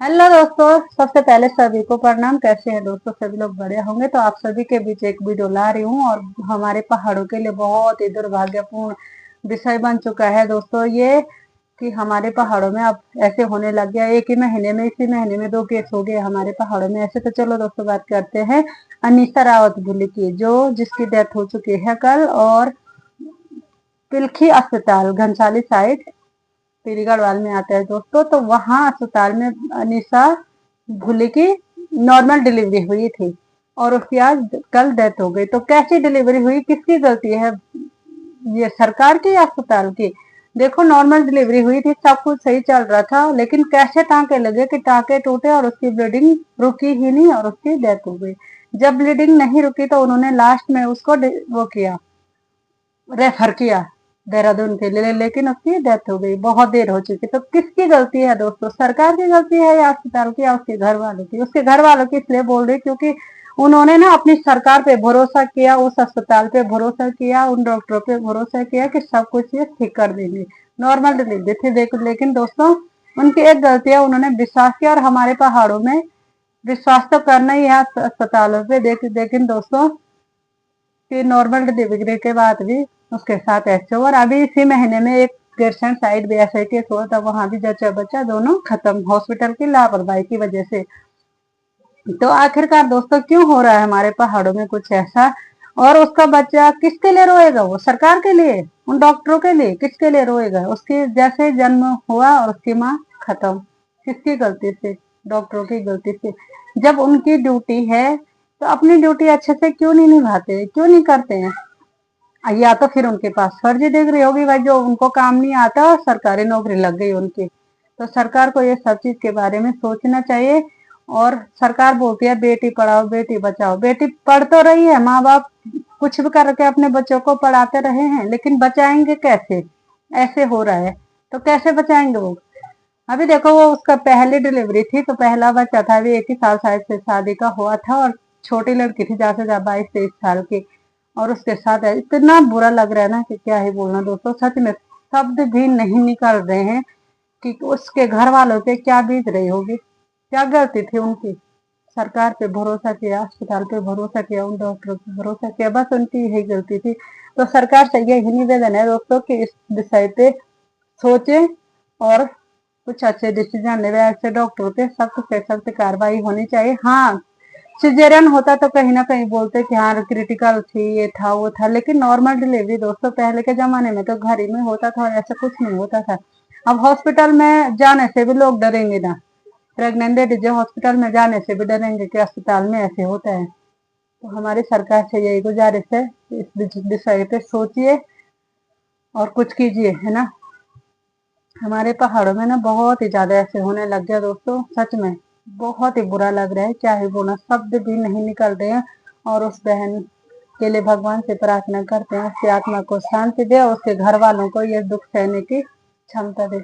Hello दोस्तों, सबसे पहले सभी को प्रणाम। कैसे हैं दोस्तों? सभी लोग बढ़िया होंगे। तो आप सभी के बीच एक वीडियो ला रही हूँ और हमारे पहाड़ों के लिए बहुत ही दुर्भाग्यपूर्ण विषय बन चुका है दोस्तों ये, कि हमारे पहाड़ों में अब ऐसे होने लग गया। एक ही महीने में, इसी महीने में 2 केस हो गए हमारे पहाड़ों में ऐसे। तो चलो दोस्तों, बात करते हैं अनीसा रावत बुली की, जो जिसकी डेथ हो चुकी है कल, और पिलखी अस्पताल घनसाली साइड पीरी गढ़वाल में आता है दोस्तों। तो वहां अस्पताल में अनीसा भूली की नॉर्मल डिलीवरी हुई थी और उसकी आज कल डेथ हो गई। तो कैसी डिलीवरी हुई, किसकी गलती है? ये सरकार की या अस्पताल की? देखो, नॉर्मल डिलीवरी हुई थी, सब कुछ सही चल रहा था, लेकिन कैसे टांके लगे कि टांके टूटे और उसकी ब्लीडिंग रुकी ही नहीं और उसकी डेथ हो गई। जब ब्लीडिंग नहीं रुकी तो उन्होंने लास्ट में उसको वो किया, रेफर किया देहरादून के लिए, लेकिन उसकी डेथ हो गई, बहुत देर हो चुकी। तो किसकी गलती है दोस्तों? सरकार की गलती है या अस्पताल की या उसके घर वालों की? उसके घर वालों की इसलिए बोल रही क्योंकि उन्होंने ना अपनी सरकार पे भरोसा किया, उस अस्पताल पे भरोसा किया, उन डॉक्टरों पे भरोसा किया कि सब कुछ ये ठीक कर देंगे, नॉर्मल डिलीवरी थी। देखो, लेकिन दोस्तों उनकी एक गलती है, उन्होंने विश्वास किया। और हमारे पहाड़ों में विश्वास तो करना ही है अस्पतालों पे। लेकिन दोस्तों, कि नॉर्मल डिलीवरी के बाद भी उसके साथ ऐसे हुआ। और अभी इसी महीने में एक गिरसन साइड भी ऐसा केस हुआ था, वहां भी जच्चा बच्चा दोनों खत्म हॉस्पिटल की लापरवाही की वजह से। तो आखिरकार दोस्तों क्यों हो रहा है हमारे पहाड़ों में कुछ ऐसा? और उसका बच्चा किसके लिए रोएगा? वो सरकार के लिए, उन डॉक्टरों के लिए? किसके लिए रोएगा? उसकी जैसे जन्म हुआ और उसकी माँ खत्म, किसकी गलती से? डॉक्टरों की गलती से। जब उनकी ड्यूटी है तो अपनी ड्यूटी अच्छे से क्यों नहीं निभाते, क्यों नहीं करते हैं? या तो फिर उनके पास फर्जी डिग्री होगी भाई, जो उनको काम नहीं आता और सरकारी नौकरी लग गई उनकी। तो सरकार को ये सब चीज के बारे में सोचना चाहिए। और सरकार बोलती है बेटी पढ़ाओ बेटी बचाओ, बेटी पढ़ तो रही है, माँ बाप कुछ भी करके अपने बच्चों को पढ़ाते रहे हैं, लेकिन बचाएंगे कैसे? ऐसे हो रहा है तो कैसे बचाएंगे वो? अभी देखो, वो उसका पहली डिलीवरी थी तो पहला बच्चा था, अभी 1 ही साल शायद से शादी का हुआ था, और छोटी लड़की थी ज्यादा से ज्यादा 22-23 साल की। और उसके साथ है, इतना बुरा लग रहा है ना कि क्या ही बोलना दोस्तों। सच में शब्द भी नहीं निकल रहे हैं कि उसके घर वालों पे क्या बीत रही होगी, क्या गलती थी उनकी? सरकार पे भरोसा किया, अस्पताल पे भरोसा किया, उन डॉक्टरों पे भरोसा किया, बस उनकी यही गलती थी। तो सरकार से यही निवेदन है दोस्तों कि इस विषय पे सोचे और कुछ अच्छे डिसीजन ले। ऐसे डॉक्टरों पे सख्त से सख्त कार्रवाई होनी चाहिए। हाँ, सिजेरियन होता तो कहीं ना कहीं बोलते कि हाँ क्रिटिकल थी, ये था वो था, लेकिन नॉर्मल डिलीवरी दोस्तों पहले के जमाने में तो घर ही में होता था और ऐसा कुछ नहीं होता था। अब हॉस्पिटल में जाने से भी लोग डरेंगे ना, प्रेग्नेंट लेडीज हॉस्पिटल में जाने से भी डरेंगे कि अस्पताल में ऐसे होता है। तो हमारी सरकार से यही गुजारिश है, इस विषय पे सोचिए और कुछ कीजिए, है ना। हमारे पहाड़ों में ना बहुत ही ज्यादा ऐसे होने लग गया दोस्तों, सच में बहुत ही बुरा लग रहा है, क्या ही बोलना, शब्द भी नहीं निकल रहे हैं। और उस बहन के लिए भगवान से प्रार्थना करते हैं उसकी आत्मा को शांति दे और उसके घर वालों को ये दुख सहने की क्षमता दे।